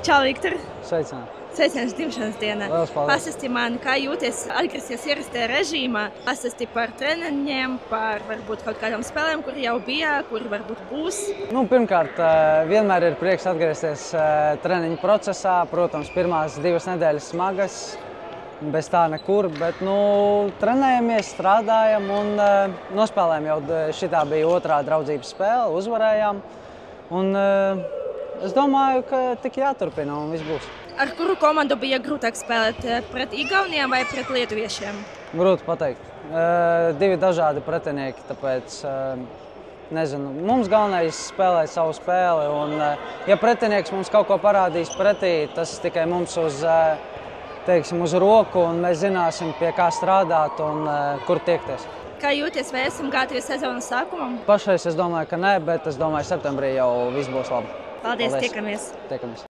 Čau, Viktor! Sveicināti! Sveiciens dzimšanas dienā! Lielas paldies! Pastāsti man, kā jūties atgriezties ierastajā režīmā? Pastāsti par treniņiem, par varbūt kaut kādām spēlēm, kur jau bija, kur varbūt būs. Pirmkārt, vienmēr ir prieks atgriezties treniņu procesā. Protams, pirmās 2 nedēļas smagas, bez tā nekur, bet trenējamies, strādājam un nospēlējam jau šitā bija otrā draudzības spēle, uzvarējām. Un es domāju, ka tik jāturpina un viss būs. Ar kuru komandu bija grūtāk spēlēt? Pret Igauniem vai pret lietuviešiem? Grūti pateikt. 2 dažādi pretinieki, tāpēc nezinu. Mums galvenais spēlēt savu spēli un ja pretinieks mums kaut ko parādīs pretī, tas tikai mums uz roku un mēs zināsim, pie kā strādāt un kur tiekties. Kā jūties, vai esam gatavi sezonas sākumam? Pašais es domāju, ka nē, bet es domāju, septembrī jau viss būs labi. Paldies. Tiekamies! Tiekamies!